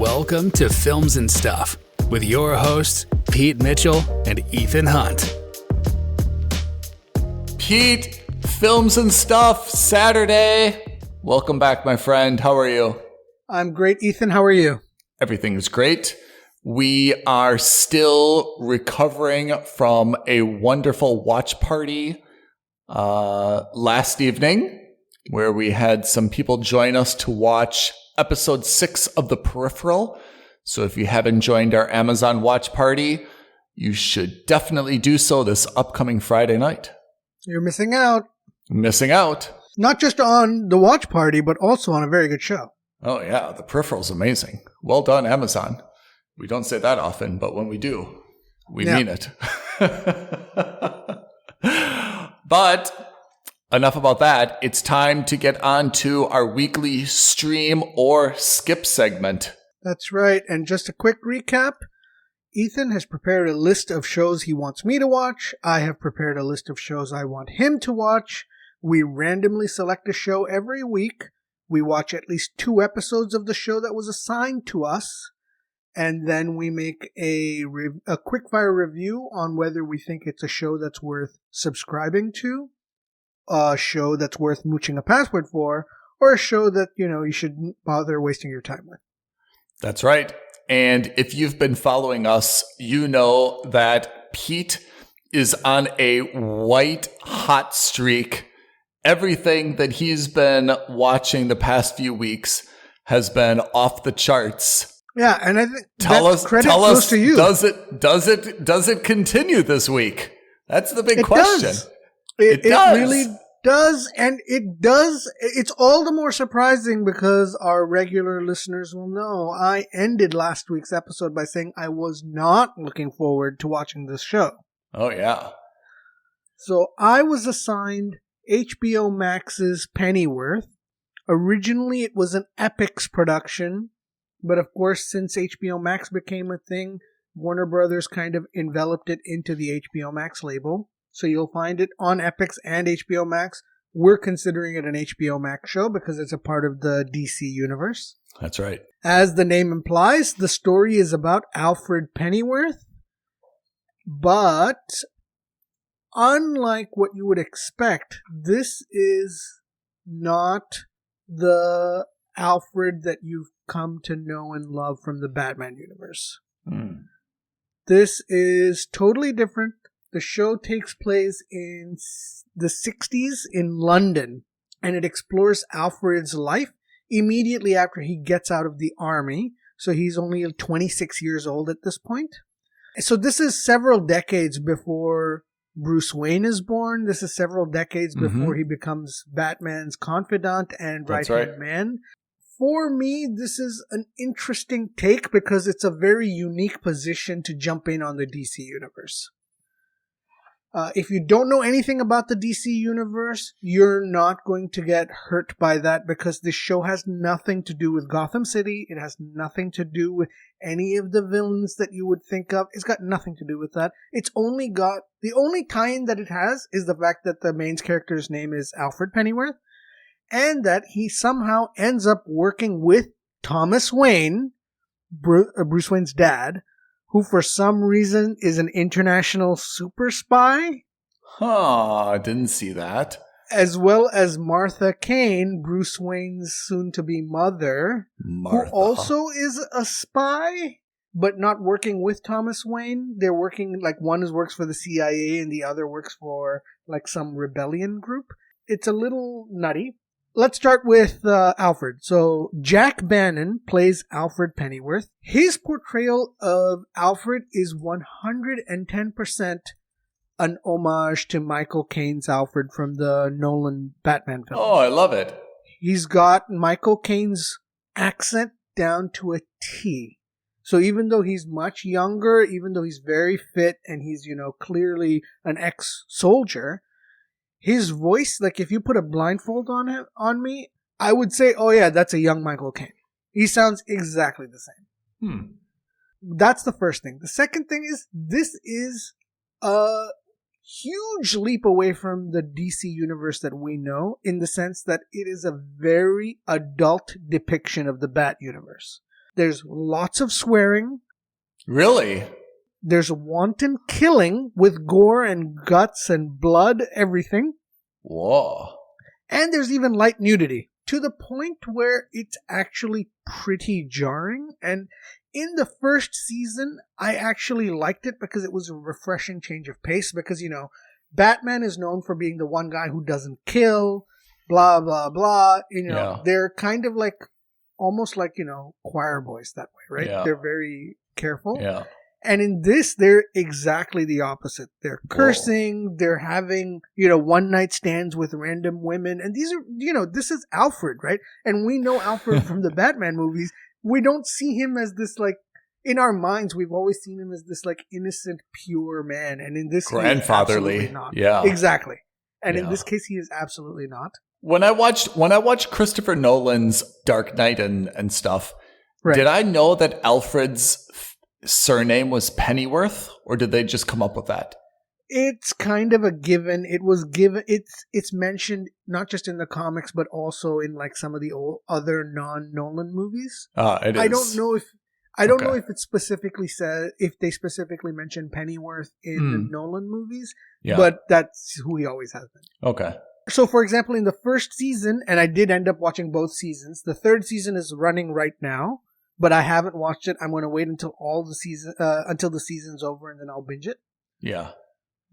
Welcome to Films and Stuff with your hosts, Pete Mitchell and Ethan Hunt. Pete, Films and Stuff, Saturday. Welcome back, my friend. How are you? I'm great, Ethan. How are you? Everything is great. We are still recovering from a wonderful watch party last evening where we had some people join us to watch episode 6 of The Peripheral. So if you haven't joined our Amazon watch party, you should definitely do so this upcoming Friday night. You're missing out. Missing out. Not just on the watch party, but also on a very good show. Oh, yeah. The Peripheral is amazing. Well done, Amazon. We don't say that often, but when we do, we mean it. But enough about that. It's time to get on to our weekly stream or skip segment. That's right. And just a quick recap. Ethan has prepared a list of shows he wants me to watch. I have prepared a list of shows I want him to watch. We randomly select a show every week. We watch at least 2 episodes of the show that was assigned to us. And then we make a quickfire review on whether we think it's a show that's worth subscribing to, a show that's worth mooching a password for, or a show that, you shouldn't bother wasting your time with. That's right. And if you've been following us, you know that Pete is on a white hot streak. Everything that he's been watching the past few weeks has been off the charts. Yeah, and I think credit goes to you. Does it continue this week? That's the big question. It really does, and it does. It's all the more surprising because our regular listeners will know I ended last week's episode by saying I was not looking forward to watching this show. Oh, yeah. So I was assigned HBO Max's Pennyworth. Originally, it was an Epix production. But of course, since HBO Max became a thing, Warner Brothers kind of enveloped it into the HBO Max label. So you'll find it on Epix and HBO Max. We're considering it an HBO Max show because it's a part of the DC universe. That's right. As the name implies, the story is about Alfred Pennyworth. But unlike what you would expect, this is not the Alfred that you've come to know and love from the Batman universe. This is totally different. The show takes place in the 60s in London, and it explores Alfred's life immediately after he gets out of the army. So he's only 26 years old at this point. So this is several decades before Bruce Wayne is born. This is several decades before he becomes Batman's confidant and right-hand man. For me, this is an interesting take because it's a very unique position to jump in on the DC universe. If you don't know anything about the DC universe, you're not going to get hurt by that because this show has nothing to do with Gotham City. It has nothing to do with any of the villains that you would think of. It's got nothing to do with that. The only tie-in that it has is the fact that the main character's name is Alfred Pennyworth. And that he somehow ends up working with Thomas Wayne, Bruce Wayne's dad, who for some reason is an international super spy. I didn't see that. As well as Martha Kane, Bruce Wayne's soon-to-be mother, who also is a spy, but not working with Thomas Wayne. They're working, one works for the CIA and the other works for, some rebellion group. It's a little nutty. Let's start with Alfred. So Jack Bannon plays Alfred Pennyworth. His portrayal of Alfred is 110% an homage to Michael Caine's Alfred from the Nolan Batman film. Oh, I love it. He's got Michael Caine's accent down to a T. So even though he's much younger, even though he's very fit and he's, clearly an ex-soldier, his voice, if you put a blindfold on me, I would say, oh yeah, that's a young Michael Caine. He sounds exactly the same. That's the first thing. The second thing is, this is a huge leap away from the DC universe that we know, in the sense that it is a very adult depiction of the Bat universe. There's lots of swearing. Really? There's wanton killing with gore and guts and blood, everything. Whoa. And there's even light nudity, to the point where it's actually pretty jarring. And in the first season, I actually liked it because it was a refreshing change of pace. Because, Batman is known for being the one guy who doesn't kill, blah, blah, blah. They're kind of like, almost like, choir boys that way, right? Yeah. They're very careful. Yeah. And in this, they're exactly the opposite. They're cursing. Whoa. They're having, one night stands with random women. And these are, this is Alfred, right? And we know Alfred from the Batman movies. We don't see him as this, like, in our minds, we've always seen him as this, like, innocent, pure man. And in this case, grandfatherly. Not. Yeah. Exactly. And in this case, he is absolutely not. When I watched Christopher Nolan's Dark Knight and stuff, right, did I know that Alfred's surname was Pennyworth, or did they just come up with that? It's kind of a given. It was given. It's mentioned not just in the comics, but also in like some of the other non-Nolan movies. It is. I don't know if it specifically said, if they specifically mentioned Pennyworth in the Nolan movies. Yeah. But that's who he always has been. Okay. So, for example, in the first season, and I did end up watching both seasons. The third season is running right now. But I haven't watched it. I'm going to wait until until the season's over, and then I'll binge it. Yeah.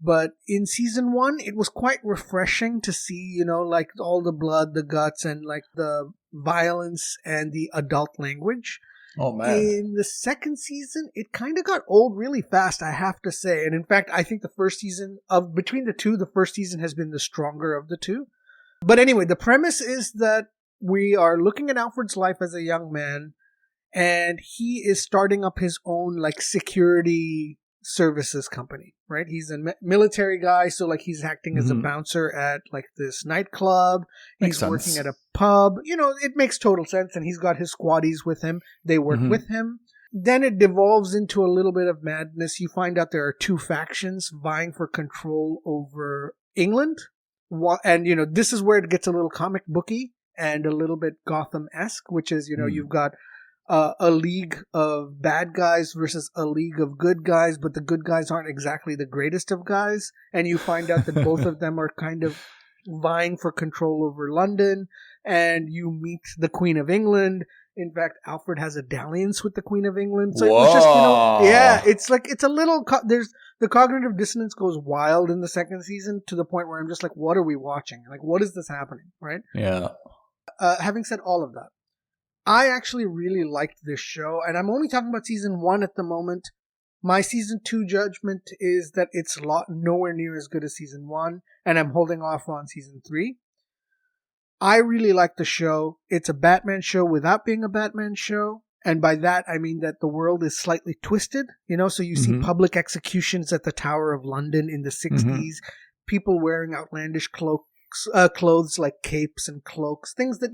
But in season 1, it was quite refreshing to see, like all the blood, the guts, and like the violence and the adult language. Oh, man. In the second season, it kind of got old really fast, I have to say. And in fact, I think the first season between the two, the first season has been the stronger of the two. But anyway, the premise is that we are looking at Alfred's life as a young man. And he is starting up his own like security services company, right? He's a military guy, so like he's acting as a bouncer at like this nightclub. He's working at a pub. It makes total sense. And he's got his squaddies with him. They work with him. Then it devolves into a little bit of madness. You find out there are two factions vying for control over England. And, this is where it gets a little comic booky and a little bit Gotham-esque, which is, you've got a league of bad guys versus a league of good guys, but the good guys aren't exactly the greatest of guys. And you find out that both of them are kind of vying for control over London. And you meet the Queen of England. In fact, Alfred has a dalliance with the Queen of England. So it was just, it's like, it's a little, there's the cognitive dissonance goes wild in the second season to the point where I'm just like, what are we watching? Like, what is this happening? Right? Yeah. Having said all of that, I actually really liked this show, and I'm only talking about season 1 at the moment. My season 2 judgment is that it's nowhere near as good as season 1, and I'm holding off on season 3. I really like the show. It's a Batman show without being a Batman show, and by that I mean that the world is slightly twisted, so you see public executions at the Tower of London in the 60s, people wearing outlandish clothes like capes and cloaks, things that,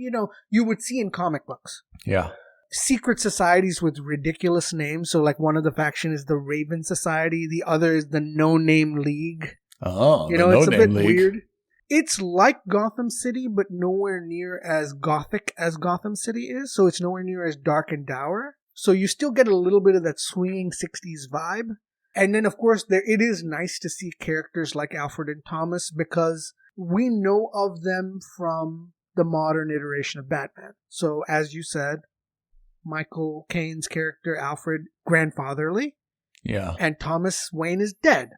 you would see in comic books. Yeah. Secret societies with ridiculous names. So like one of the faction is the Raven Society. The other is the No Name League. Oh, it's a bit weird. It's like Gotham City, but nowhere near as gothic as Gotham City is. So it's nowhere near as dark and dour. So you still get a little bit of that swinging 60s vibe. And then, of course, it is nice to see characters like Alfred and Thomas because we know of them from the modern iteration of Batman. So, as you said, Michael Caine's character, Alfred, grandfatherly. Yeah. And Thomas Wayne is dead.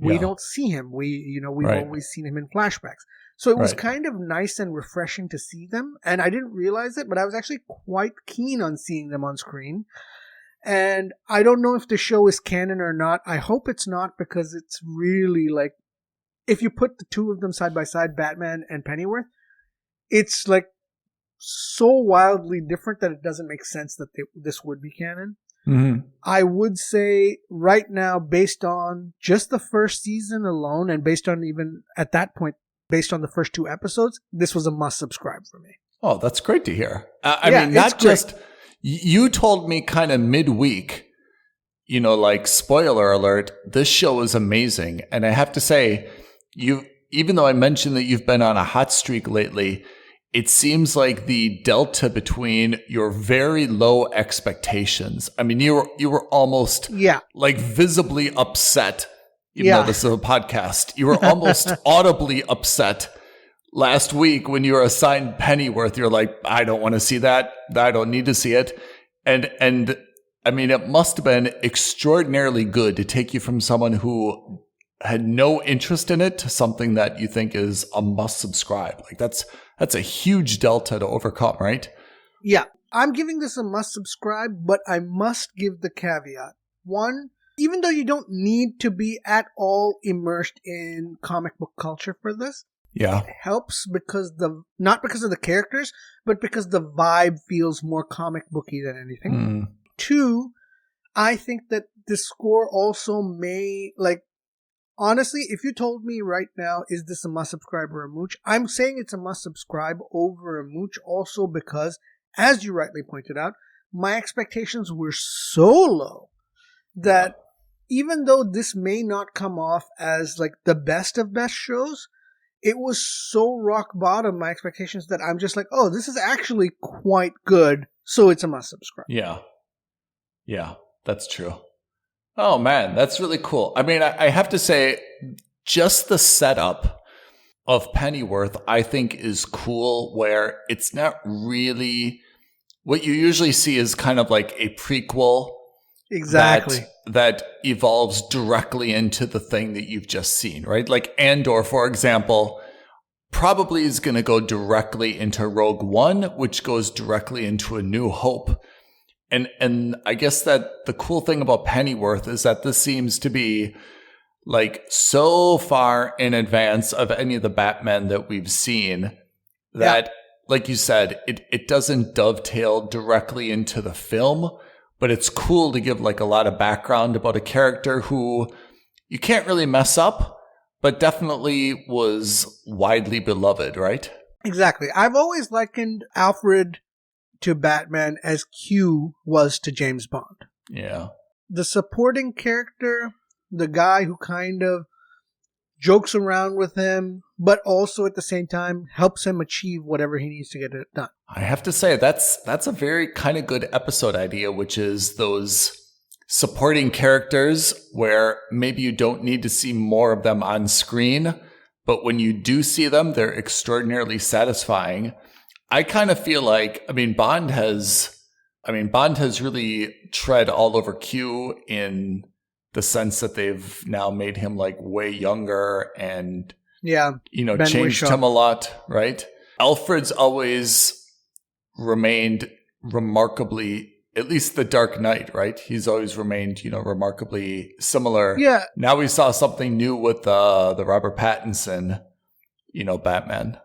We don't see him. We've always seen him in flashbacks. So it was kind of nice and refreshing to see them. And I didn't realize it, but I was actually quite keen on seeing them on screen. And I don't know if the show is canon or not. I hope it's not because it's really like, if you put the two of them side by side, Batman and Pennyworth, it's like so wildly different that it doesn't make sense that this would be canon. I would say right now, based on just the first season alone, and based on even at that point, based on the first 2 episodes, this was a must subscribe for me. Oh, that's great to hear. I mean, not just, you told me kind of midweek, like spoiler alert, this show is amazing. And I have to say, even though I mentioned that you've been on a hot streak lately, it seems like the delta between your very low expectations. I mean, you were almost like visibly upset, even though this is a podcast. You were almost audibly upset last week when you were assigned Pennyworth. You're like, I don't want to see that. I don't need to see it. And I mean, it must have been extraordinarily good to take you from someone who had no interest in it to something that you think is a must subscribe. Like that's a huge delta to overcome, right? Yeah. I'm giving this a must subscribe, but I must give the caveat. One, even though you don't need to be at all immersed in comic book culture for this, it helps because not because of the characters, but because the vibe feels more comic booky than anything. Two, I think that the score also may, like, honestly, if you told me right now, is this a must subscribe or a mooch? I'm saying it's a must subscribe over a mooch also because, as you rightly pointed out, my expectations were so low that even though this may not come off as like the best of best shows, it was so rock bottom, my expectations, that I'm just like, oh, this is actually quite good, so it's a must subscribe. Yeah, that's true. Oh, man, that's really cool. I mean, I have to say, just the setup of Pennyworth, I think, is cool, where it's not really what you usually see is kind of like a prequel. Exactly. That evolves directly into the thing that you've just seen, right? Like Andor, for example, probably is going to go directly into Rogue One, which goes directly into A New Hope. And I guess that the cool thing about Pennyworth is that this seems to be like so far in advance of any of the Batman that we've seen that, like you said, it doesn't dovetail directly into the film, but it's cool to give like a lot of background about a character who you can't really mess up, but definitely was widely beloved, right? Exactly. I've always likened Alfred to Batman as Q was to James Bond. Yeah. The supporting character, the guy who kind of jokes around with him, but also at the same time helps him achieve whatever he needs to get it done. I have to say, that's a very kind of good episode idea, which is those supporting characters where maybe you don't need to see more of them on screen, but when you do see them, they're extraordinarily satisfying. I kind of feel like, Bond has really tread all over Q in the sense that they've now made him like way younger and, changed him a lot, right? Alfred's always remained remarkably, at least the Dark Knight, right? He's always remained, remarkably similar. Yeah. Now we saw something new with the Robert Pattinson, Batman.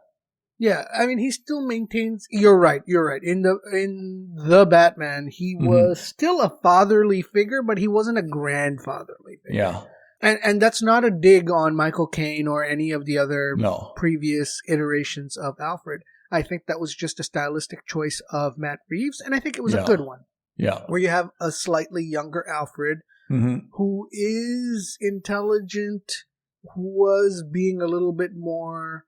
Yeah, he still maintains. You're right. In the Batman, he was still a fatherly figure, but he wasn't a grandfatherly figure. Yeah, and that's not a dig on Michael Caine or any of the other previous iterations of Alfred. I think that was just a stylistic choice of Matt Reeves, and I think it was a good one. Yeah, where you have a slightly younger Alfred who is intelligent, who was being a little bit more,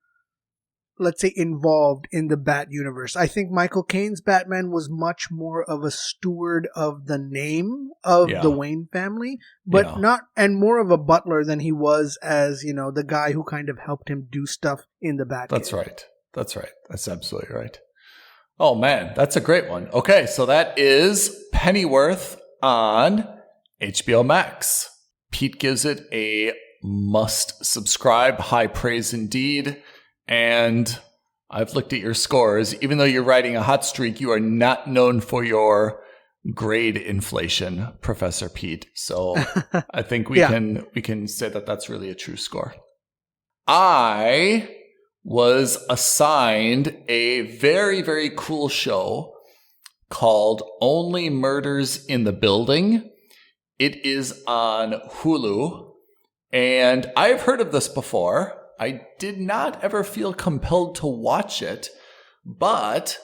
let's say, involved in the Bat universe. I think Michael Caine's Batman was much more of a steward of the name of the Wayne family, but and more of a butler than he was as, the guy who kind of helped him do stuff in the Bat. That's right. That's absolutely right. Oh man, that's a great one. Okay, so that is Pennyworth on HBO Max. Pete gives it a must subscribe, high praise indeed. And I've looked at your scores. Even though you're riding a hot streak, you are not known for your grade inflation, Professor Pete. So I think we can say that that's really a true score. I was assigned a very, very cool show called Only Murders in the Building. It is on Hulu, and I've heard of this before. I did not ever feel compelled to watch it, but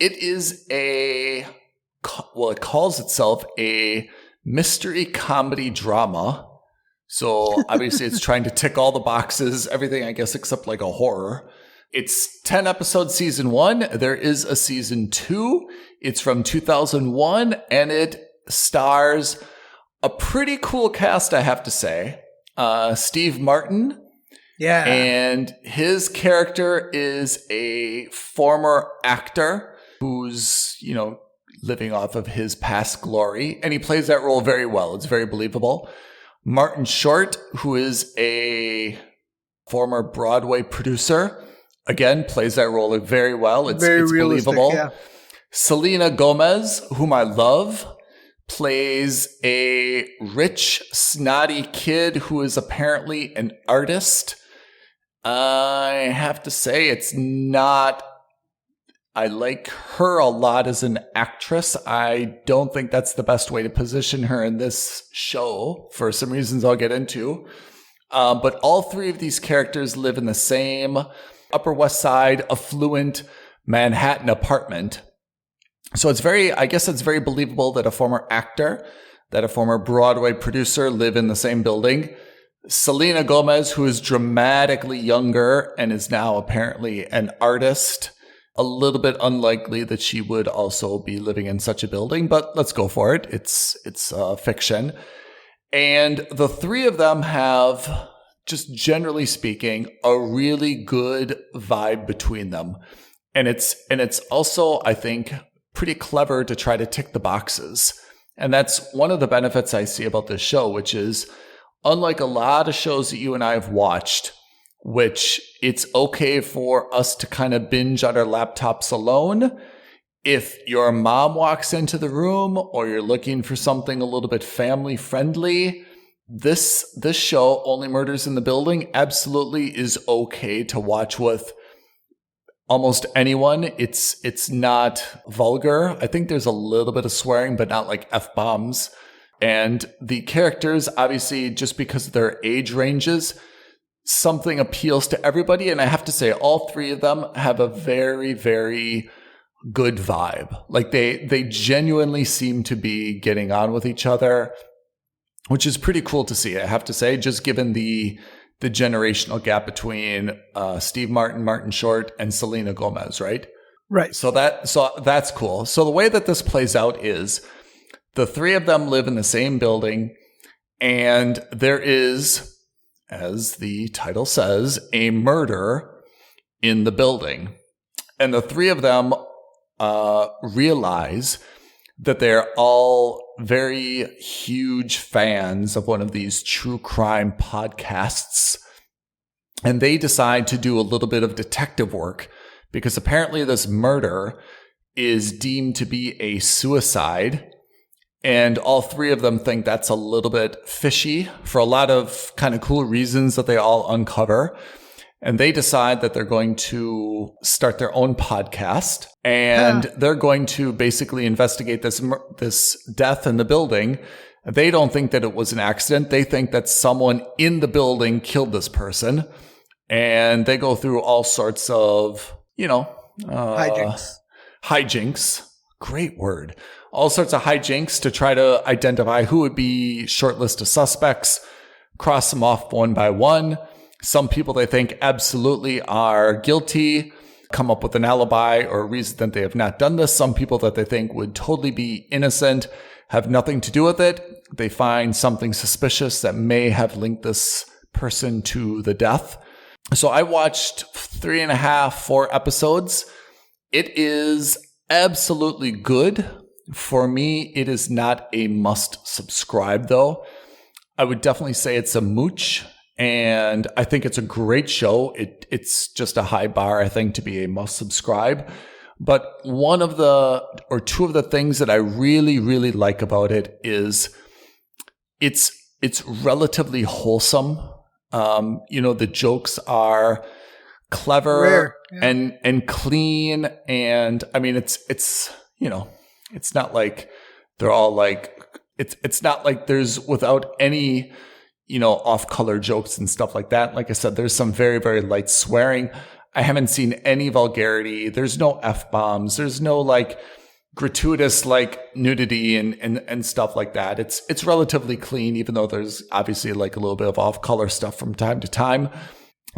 it is it calls itself a mystery comedy drama. So obviously it's trying to tick all the boxes, everything, I guess, except like a horror. It's 10 episodes season 1. There is a season 2. It's from 2001, and it stars a pretty cool cast, I have to say. Steve Martin. Yeah. And his character is a former actor who's, living off of his past glory. And he plays that role very well. It's very believable. Martin Short, who is a former Broadway producer, again, plays that role very well. It's believable. Yeah. Selena Gomez, whom I love, plays a rich, snotty kid who is apparently an artist. I have to say I like her a lot as an actress. I don't think that's the best way to position her in this show for some reasons I'll get into. But all three of these characters live in the same Upper West Side, affluent Manhattan apartment. So I guess it's very believable that a former actor, that a former Broadway producer live in the same building. Selena Gomez, who is dramatically younger and is now apparently an artist, a little bit unlikely that she would also be living in such a building, but let's go for it. It's fiction. And the three of them have, just generally speaking, a really good vibe between them. And it's also, I think, pretty clever to try to tick the boxes. And that's one of the benefits I see about this show, which is, unlike a lot of shows that you and I have watched, which it's okay for us to kind of binge on our laptops alone. If your mom walks into the room or you're looking for something a little bit family friendly, this show, Only Murders in the Building, absolutely is okay to watch with almost anyone. It's not vulgar. I think there's a little bit of swearing, but not like F-bombs. And the characters, obviously, just because of their age ranges, something appeals to everybody. And I have to say, all three of them have a very, very good vibe. Like they genuinely seem to be getting on with each other, which is pretty cool to see. I have to say, just given the generational gap between Steve Martin, Martin Short, and Selena Gomez, right? Right. So that's cool. So the way that this plays out is the three of them live in the same building, and there is, as the title says, a murder in the building. And the three of them realize that they're all very huge fans of one of these true crime podcasts. And they decide to do a little bit of detective work because apparently this murder is deemed to be a suicide. And all three of them think that's a little bit fishy for a lot of kind of cool reasons that they all uncover. And they decide that they're going to start their own podcast, and they're going to basically investigate this death in the building. They don't think that it was an accident. They think that someone in the building killed this person. And they go through all sorts of, hijinks. Great word. All sorts of hijinks to try to identify who would be short list of suspects, cross them off one by one. Some people they think absolutely are guilty, come up with an alibi or a reason that they have not done this. Some people that they think would totally be innocent, have nothing to do with it. They find something suspicious that may have linked this person to the death. So I watched 3.5, 4 episodes. It is absolutely good. For me, it is not a must subscribe though. I would definitely say it's a mooch. And I think it's a great show. It's just a high bar, I think, to be a must subscribe. But one of two of the things that I really, really like about it is it's relatively wholesome. The jokes are clever and clean. And I mean, it's not like they're all like, it's not like there's without any, off-color jokes and stuff like that. Like I said, there's some very, very light swearing. I haven't seen any vulgarity. There's no F-bombs. There's no like gratuitous like nudity and stuff like that. It's relatively clean, even though there's obviously like a little bit of off-color stuff from time to time.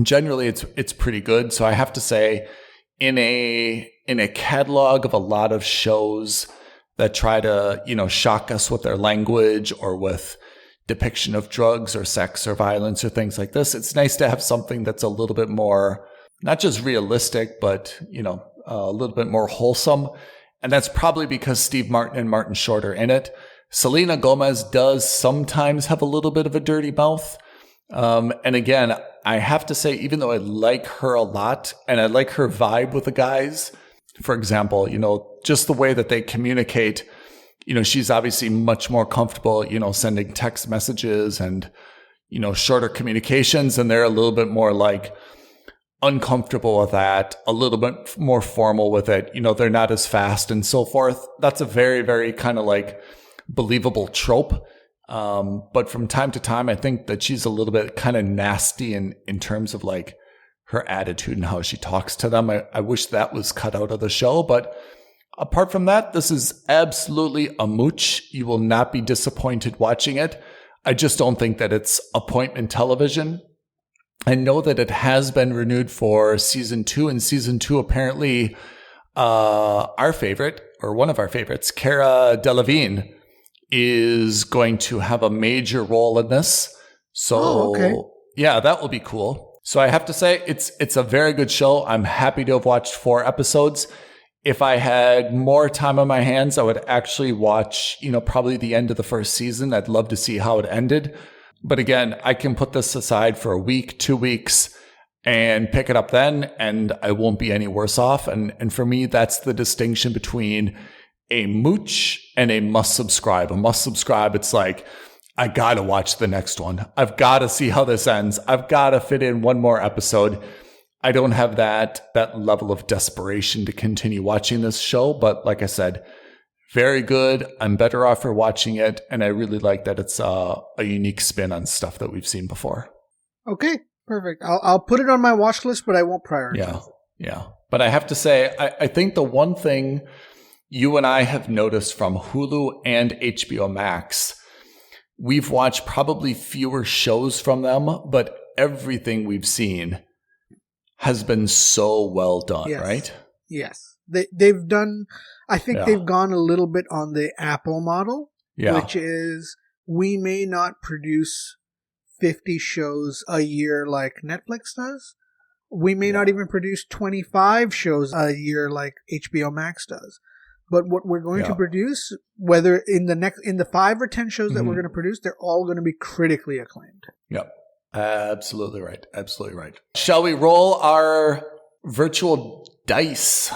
generally it's pretty good. So I have to say, in a catalog of a lot of shows that try to, shock us with their language or with depiction of drugs or sex or violence or things like this, it's nice to have something that's a little bit more, not just realistic, but, a little bit more wholesome. And that's probably because Steve Martin and Martin Short are in it. Selena Gomez does sometimes have a little bit of a dirty mouth. And again, I have to say, even though I like her a lot and I like her vibe with the guys, for example, just the way that they communicate, she's obviously much more comfortable, sending text messages and, shorter communications. And they're a little bit more like uncomfortable with that, a little bit more formal with it. They're not as fast and so forth. That's a very, very kind of like believable trope. But from time to time, I think that she's a little bit kind of nasty in terms of like her attitude and how she talks to them. I wish that was cut out of the show. But apart from that, this is absolutely a mooch. You will not be disappointed watching it. I just don't think that it's appointment television. I know that it has been renewed for season 2, and season 2 apparently our favorite, or one of our favorites, Cara Delevingne, is going to have a major role in this. So yeah, that will be cool. So I have to say it's a very good show. I'm happy to have watched 4 episodes. If I had more time on my hands, I would actually watch, probably the end of the first season. I'd love to see how it ended. But again, I can put this aside for a week, 2 weeks, and pick it up then, and I won't be any worse off. And for me, that's the distinction between a mooch and a must subscribe. A must subscribe, it's like, I gotta watch the next one. I've gotta see how this ends. I've gotta fit in one more episode. I don't have that level of desperation to continue watching this show. But like I said, very good. I'm better off for watching it. And I really like that it's a unique spin on stuff that we've seen before. Okay, perfect. I'll put it on my watch list, but I won't prioritize. Yeah. But I have to say, I think the one thing you and I have noticed from Hulu and HBO Max, we've watched probably fewer shows from them, but everything we've seen has been so well done, right? Yes. They've done, I think they've gone a little bit on the Apple model, which is we may not produce 50 shows a year like Netflix does. We may not even produce 25 shows a year like HBO Max does. But what we're going to produce, whether in the 5 or 10 shows that we're going to produce, they're all going to be critically acclaimed. Yep. Absolutely right. Absolutely right. Shall we roll our virtual dice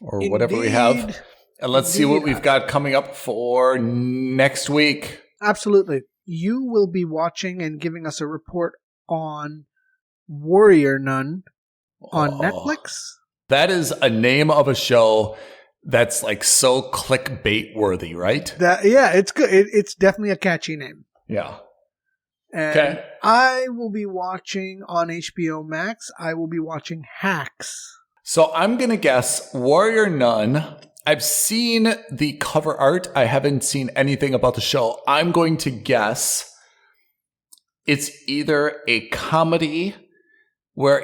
or whatever we have? And let's see what we've got coming up for next week. Absolutely. You will be watching and giving us a report on Warrior Nun on Netflix. That is a name of a show that's like so clickbait worthy, right? It's good. It's definitely a catchy name. Yeah. And I will be watching on HBO Max. I will be watching Hacks. So I'm going to guess Warrior Nun. I've seen the cover art. I haven't seen anything about the show. I'm going to guess it's either a comedy where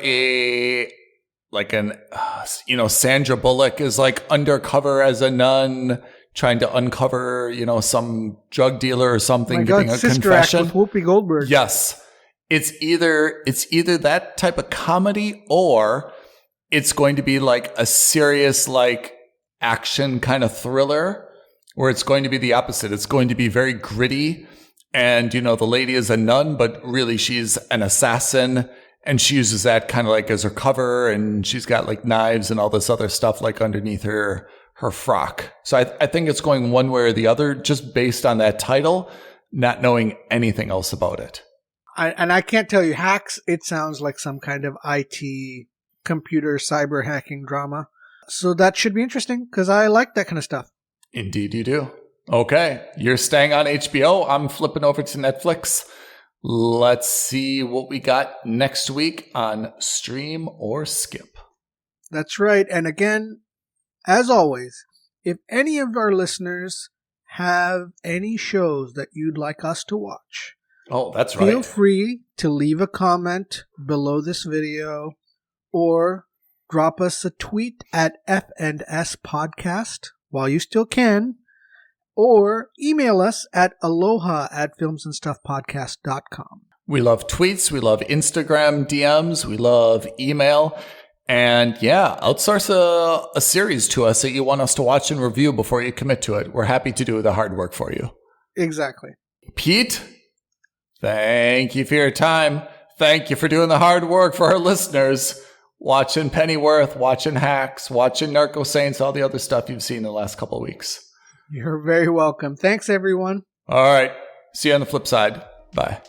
Sandra Bullock is like undercover as a nun trying to uncover, some drug dealer or something, giving a confession. Act with Whoopi Goldberg. Yes. It's either that type of comedy or it's going to be like a serious, like action kind of thriller, or it's going to be the opposite. It's going to be very gritty. And, the lady is a nun, but really she's an assassin. And she uses that kind of like as her cover, and she's got like knives and all this other stuff like underneath her frock. So I think it's going one way or the other just based on that title, not knowing anything else about it. I can't tell you, Hacks, it sounds like some kind of IT computer cyber hacking drama. So that should be interesting because I like that kind of stuff. Indeed you do. Okay, you're staying on HBO. I'm flipping over to Netflix. Let's see what we got next week on Stream or Skip. That's right. And again, as always, if any of our listeners have any shows that you'd like us to watch, Oh, that's right. Feel free to leave a comment below this video or drop us a tweet at F&S Podcast while you still can, or email us at aloha@filmsandstuffpodcast.com. We love tweets. We love Instagram DMs. We love email. And yeah, outsource a series to us that you want us to watch and review before you commit to it. We're happy to do the hard work for you. Exactly. Pete, thank you for your time. Thank you for doing the hard work for our listeners. Watching Pennyworth, watching Hacks, watching Narco Saints, all the other stuff you've seen in the last couple of weeks. You're very welcome. Thanks, everyone. All right. See you on the flip side. Bye.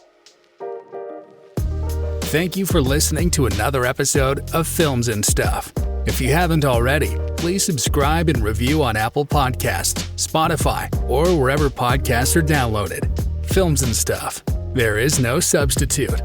Thank you for listening to another episode of Films and Stuff. If you haven't already, please subscribe and review on Apple Podcasts, Spotify, or wherever podcasts are downloaded. Films and Stuff. There is no substitute.